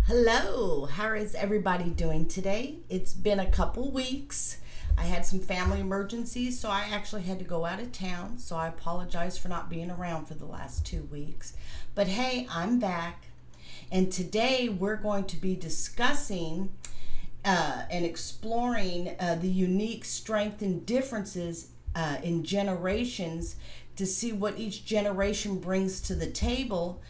Hello, how is everybody doing today? It's been a couple weeks. I had some family emergencies, so I actually had to go out of town. So I apologize for not being around for the last 2 weeks. But hey, I'm back. And today we're going to be discussing and exploring the unique strength and differences in generations to see what each generation brings to the table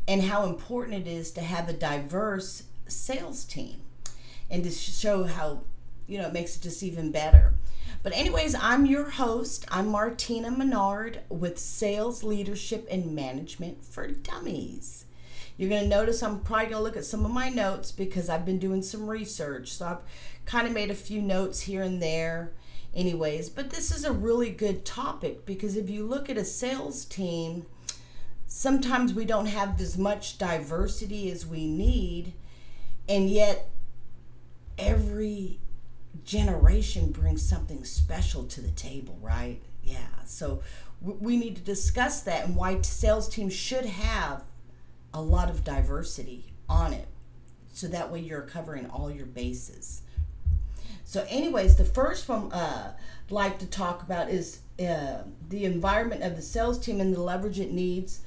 and how important it is to have a diverse sales team and to show how it makes it just even better. But anyways, I'm your host. I'm Martina Menard with Sales Leadership and Management for Dummies. You're going to notice I'm probably going to look at some of my notes because I've been doing some research. So I've kind of made a few notes here and there anyways. But this is a really good topic because if you look at a sales team, sometimes we don't have as much diversity as we need, and yet every generation brings something special to the table, right? Yeah, so we need to discuss that and why sales teams should have a lot of diversity on it, so that way you're covering all your bases. So anyways, the first one I'd like to talk about is the environment of the sales team and the leverage it needs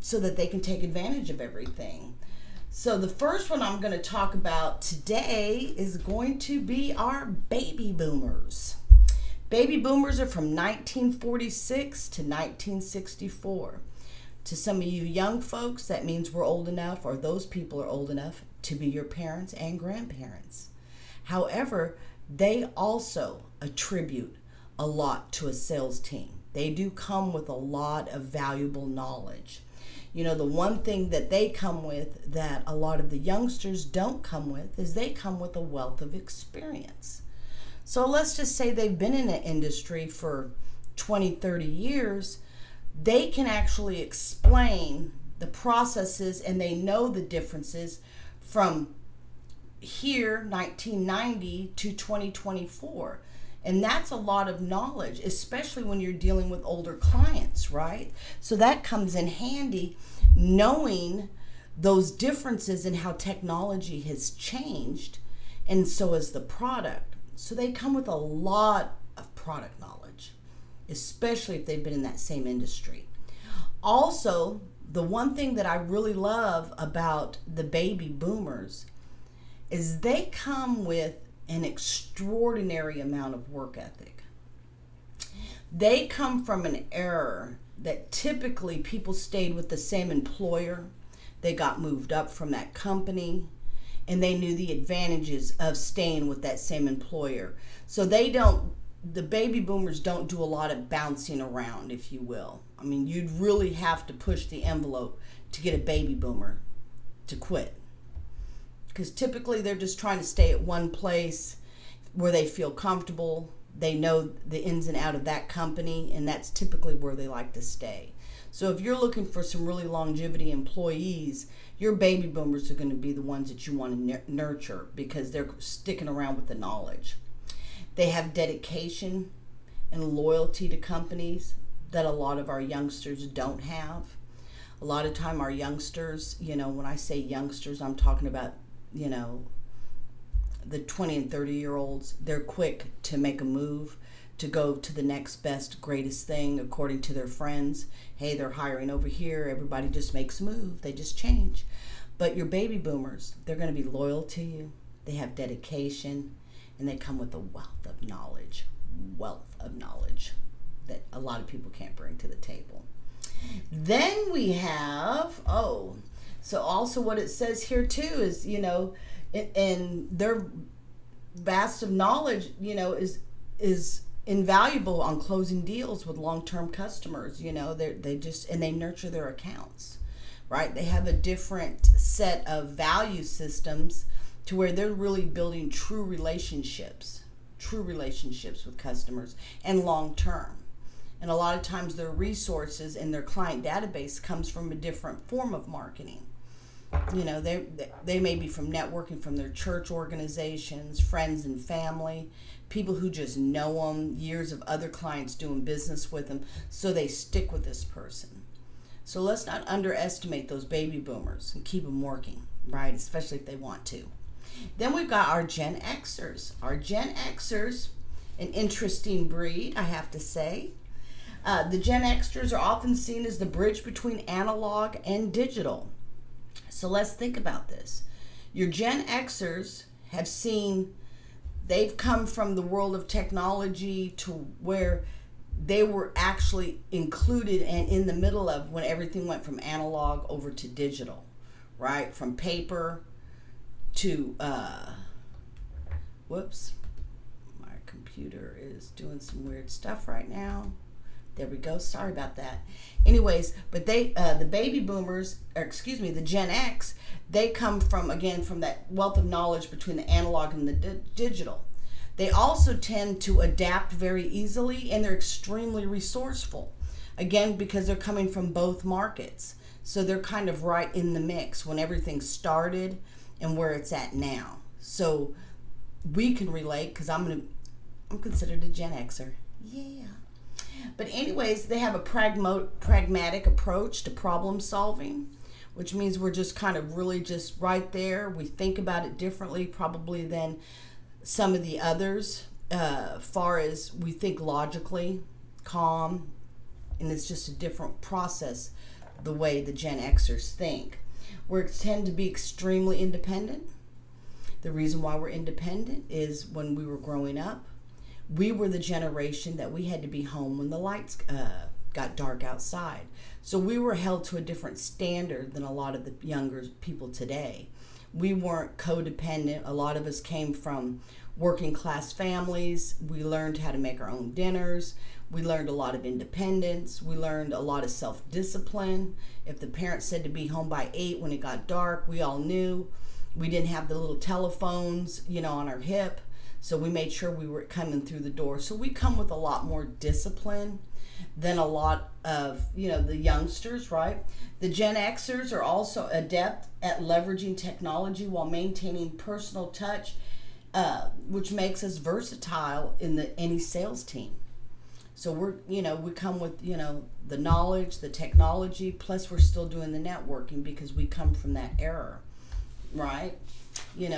so that they can take advantage of everything. So the first one I'm going to talk about today is going to be our baby boomers. Baby boomers are from 1946 to 1964. To some of you young folks, that means we're old enough, or those people are old enough to be your parents and grandparents. However, they also attribute a lot to a sales team. They do come with a lot of valuable knowledge. The one thing that they come with that a lot of the youngsters don't come with is they come with a wealth of experience. So let's just say they've been in an industry for 20, 30 years. They can actually explain the processes and they know the differences from here, 1990 to 2024. And that's a lot of knowledge, especially when you're dealing with older clients, right? So that comes in handy, knowing those differences in how technology has changed, and so has the product. So they come with a lot of product knowledge, especially if they've been in that same industry. Also, the one thing that I really love about the baby boomers is they come with an extraordinary amount of work ethic. They come from an era that typically people stayed with the same employer. They got moved up from that company, and they knew the advantages of staying with that same employer. So the baby boomers don't do a lot of bouncing around, if you will. I mean, you'd really have to push the envelope to get a baby boomer to quit. Because typically they're just trying to stay at one place where they feel comfortable. They know the ins and outs of that company, and that's typically where they like to stay. So if you're looking for some really longevity employees, your baby boomers are going to be the ones that you want to nurture because they're sticking around with the knowledge. They have dedication and loyalty to companies that a lot of our youngsters don't have. A lot of time our youngsters, when I say youngsters, I'm talking about the 20 and 30-year-olds, they're quick to make a move, to go to the next best, greatest thing according to their friends. Hey, they're hiring over here. Everybody just makes a move. They just change. But your baby boomers, they're going to be loyal to you. They have dedication, and they come with a wealth of knowledge that a lot of people can't bring to the table. Then we have, so also what it says here too is, and their vast of knowledge, is invaluable on closing deals with long-term customers. They nurture their accounts, right? They have a different set of value systems to where they're really building true relationships with customers and long-term. And a lot of times their resources and their client database comes from a different form of marketing. They may be from networking from their church organizations, friends and family, people who just know them, years of other clients doing business with them, so they stick with this person. So let's not underestimate those baby boomers and keep them working, right? Especially if they want to. Then we've got our Gen Xers. Our Gen Xers, an interesting breed, I have to say. The Gen Xers are often seen as the bridge between analog and digital. So let's think about this. Your Gen Xers they've come from the world of technology to where they were actually included and in the middle of when everything went from analog over to digital, right? From paper to, whoops, my computer is doing some weird stuff right now. There we go. Sorry about that. Anyways, but the baby boomers, the Gen X, they come from that wealth of knowledge between the analog and the digital. They also tend to adapt very easily, and they're extremely resourceful. Again, because they're coming from both markets. So they're kind of right in the mix when everything started and where it's at now. So we can relate because I'm considered a Gen Xer. Yeah. But anyways, they have a pragmatic approach to problem solving, which means we're just kind of really just right there. We think about it differently probably than some of the others, far as we think logically, calm, and it's just a different process the way the Gen Xers think. We tend to be extremely independent. The reason why we're independent is when we were growing up, we were the generation that we had to be home when the lights got dark outside. So we were held to a different standard than a lot of the younger people today. We weren't codependent. A lot of us came from working class families. We learned how to make our own dinners. We learned a lot of independence. We learned a lot of self-discipline. If the parents said to be home by 8 when it got dark, we all knew. We didn't have the little telephones, on our hip. So we made sure we were coming through the door. So we come with a lot more discipline than a lot of, the youngsters, right? The Gen Xers are also adept at leveraging technology while maintaining personal touch, which makes us versatile in any sales team. So we come with, the knowledge, the technology, plus we're still doing the networking because we come from that era, right?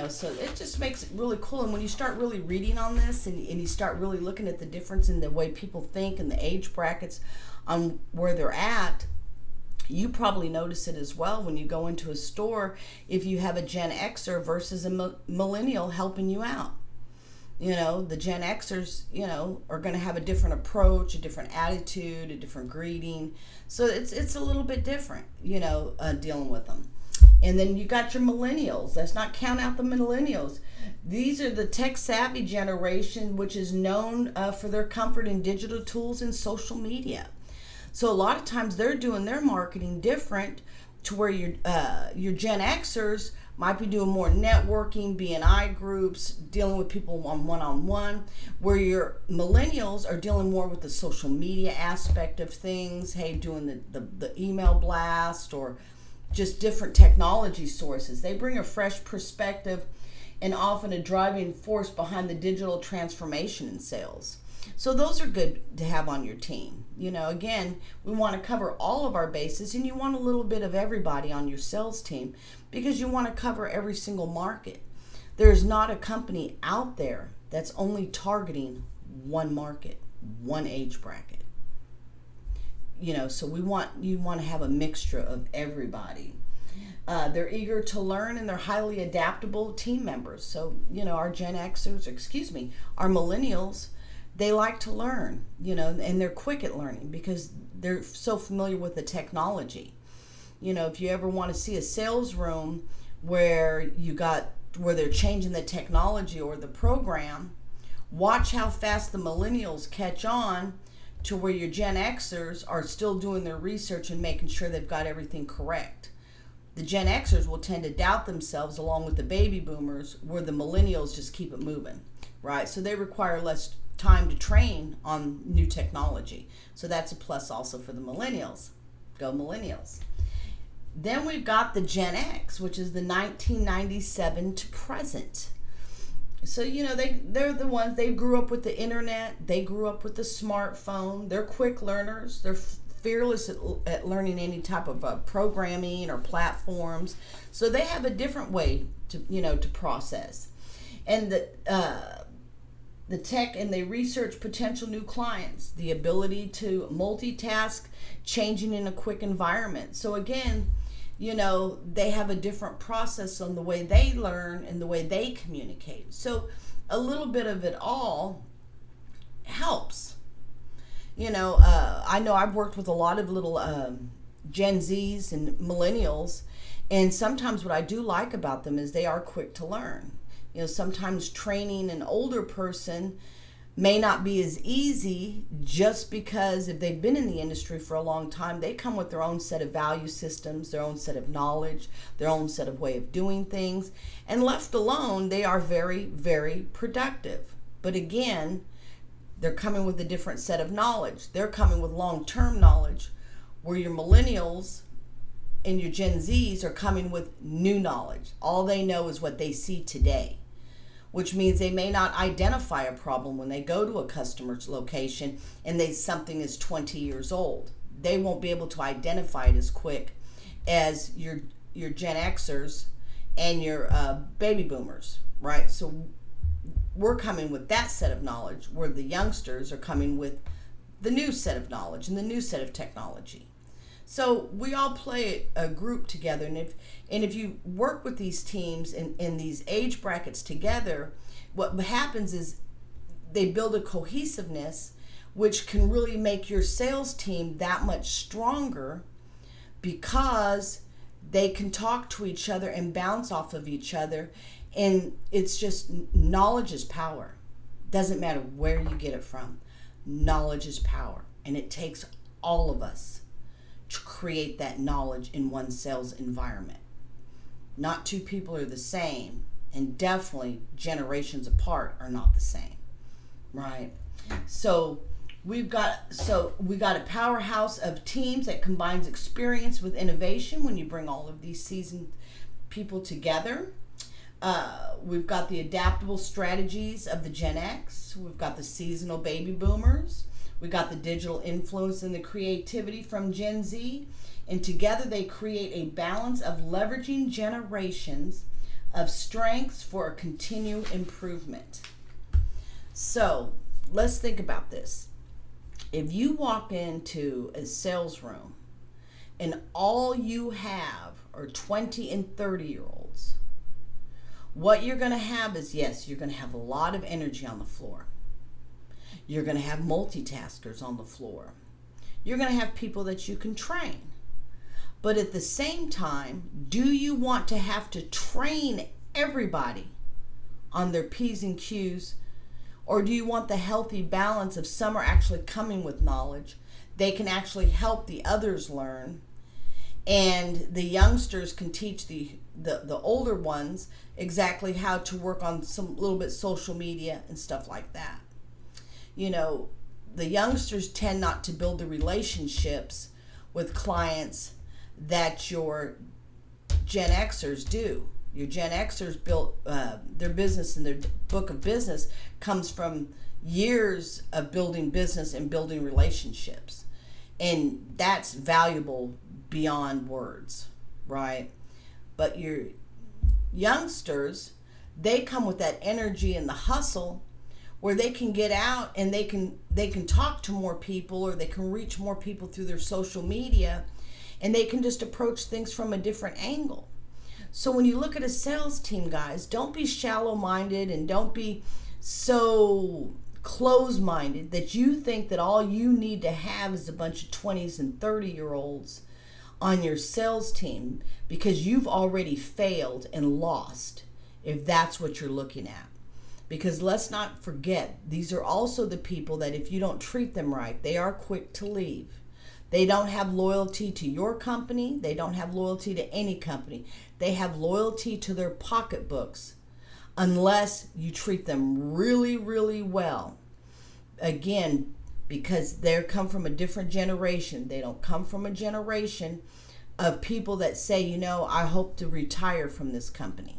So it just makes it really cool. And when you start really reading on this and you start really looking at the difference in the way people think and the age brackets on where they're at, you probably notice it as well when you go into a store if you have a Gen Xer versus a millennial helping you out. The Gen Xers, are going to have a different approach, a different attitude, a different greeting. So it's a little bit different, dealing with them. And then you got your millennials. Let's not count out the millennials. These are the tech-savvy generation, which is known for their comfort in digital tools and social media. So a lot of times they're doing their marketing different to where your Gen Xers might be doing more networking, BNI groups, dealing with people one-on-one, where your millennials are dealing more with the social media aspect of things, doing the email blast or just different technology sources. They bring a fresh perspective and often a driving force behind the digital transformation in sales. So those are good to have on your team. Again, we want to cover all of our bases, and you want a little bit of everybody on your sales team because you want to cover every single market. There's not a company out there that's only targeting one market, one age bracket. So you want to have a mixture of everybody. They're eager to learn and they're highly adaptable team members. So, our Gen Xers, our millennials, they like to learn, and they're quick at learning because they're so familiar with the technology. If you ever want to see a sales room where they're changing the technology or the program, watch how fast the millennials catch on to where your Gen Xers are still doing their research and making sure they've got everything correct. The Gen Xers will tend to doubt themselves along with the baby boomers, where the millennials just keep it moving, right? So they require less time to train on new technology. So that's a plus also for the millennials. Go millennials. Then we've got the Gen X, which is the 1997 to present. So, they're the ones, they grew up with the internet. They grew up with the smartphone. They're quick learners. They're fearless at learning any type of programming or platforms. So they have a different way to process. And the tech, and they research potential new clients, the ability to multitask, changing in a quick environment. So again, they have a different process on the way they learn and the way they communicate. So a little bit of it all helps. I know I've worked with a lot of little Gen Zs and millennials, and sometimes what I do like about them is they are quick to learn. Sometimes training an older person may not be as easy, just because if they've been in the industry for a long time, they come with their own set of value systems, their own set of knowledge, their own set of way of doing things, and left alone, they are very, very productive. But again, they're coming with a different set of knowledge. They're coming with long-term knowledge, where your millennials and your Gen Zs are coming with new knowledge. All they know is what they see today, which means they may not identify a problem when they go to a customer's location and something is 20 years old. They won't be able to identify it as quick as your Gen Xers and your baby boomers, right? So we're coming with that set of knowledge, where the youngsters are coming with the new set of knowledge and the new set of technology. So we all play a group together, and if you work with these teams in these age brackets together, what happens is they build a cohesiveness, which can really make your sales team that much stronger, because they can talk to each other and bounce off of each other. And it's just, knowledge is power. Doesn't matter where you get it from. Knowledge is power. And it takes all of us to create that knowledge in one sales environment. Not two people are the same, and definitely generations apart are not the same, right? So we got a powerhouse of teams that combines experience with innovation when you bring all of these seasoned people together. We've got the adaptable strategies of the Gen X. We've got the seasonal baby boomers. We've got the digital influence and the creativity from Gen Z. And together they create a balance of leveraging generations of strengths for a continued improvement. So let's think about this. If you walk into a sales room and all you have are 20 and 30-year-olds, what you're going to have is, yes, you're going to have a lot of energy on the floor. You're going to have multitaskers on the floor. You're going to have people that you can train. But at the same time, do you want to have to train everybody on their P's and Q's? Or do you want the healthy balance of some are actually coming with knowledge? They can actually help the others learn. And the youngsters can teach the older ones exactly how to work on some little bit social media and stuff like that. The youngsters tend not to build the relationships with clients that your Gen Xers do. Your Gen Xers built their business, and their book of business comes from years of building business and building relationships. And that's valuable beyond words, right? But your youngsters, they come with that energy and the hustle, where they can get out and they can talk to more people, or they can reach more people through their social media, and they can just approach things from a different angle. So when you look at a sales team, guys, don't be shallow-minded and don't be so close-minded that you think that all you need to have is a bunch of 20s and 30-year-olds on your sales team, because you've already failed and lost if that's what you're looking at. Because let's not forget, these are also the people that if you don't treat them right, they are quick to leave. They don't have loyalty to your company. They don't have loyalty to any company. They have loyalty to their pocketbooks unless you treat them really, really well. Again, because they come from a different generation. They don't come from a generation of people that say, I hope to retire from this company.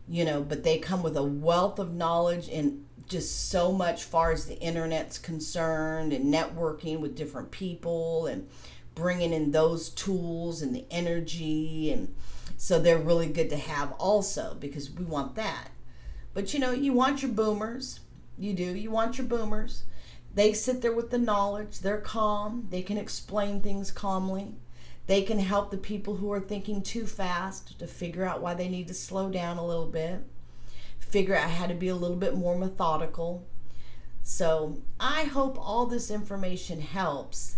but they come with a wealth of knowledge and just so much far as the internet's concerned, and networking with different people and bringing in those tools and the energy. And so they're really good to have also, because we want that. But you want your boomers. You want your boomers. They sit there with the knowledge. They're calm. They can explain things calmly. They can help the people who are thinking too fast to figure out why they need to slow down a little bit, figure out how to be a little bit more methodical. So I hope all this information helps,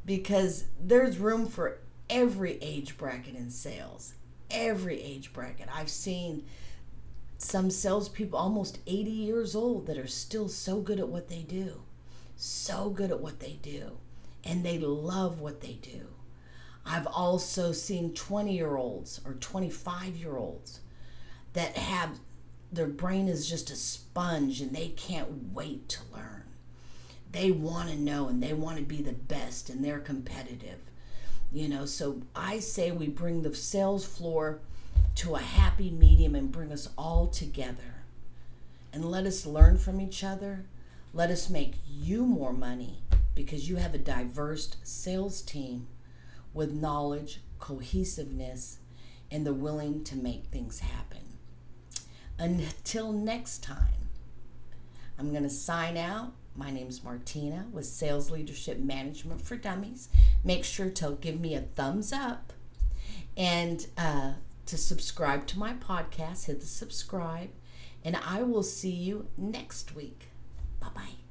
because there's room for every age bracket in sales. Every age bracket. I've seen some salespeople almost 80 years old that are still so good at what they do. So good at what they do. And they love what they do. I've also seen 20-year-olds or 25-year-olds that have, their brain is just a sponge and they can't wait to learn. They want to know and they want to be the best, and they're competitive. So I say we bring the sales floor to a happy medium and bring us all together. And let us learn from each other. Let us make you more money, because you have a diverse sales team with knowledge, cohesiveness, and the willing to make things happen. Until next time, I'm going to sign out. My name's Martina with Sales Leadership Management for Dummies. Make sure to give me a thumbs up, and to subscribe to my podcast. Hit the subscribe, and I will see you next week. Bye-bye.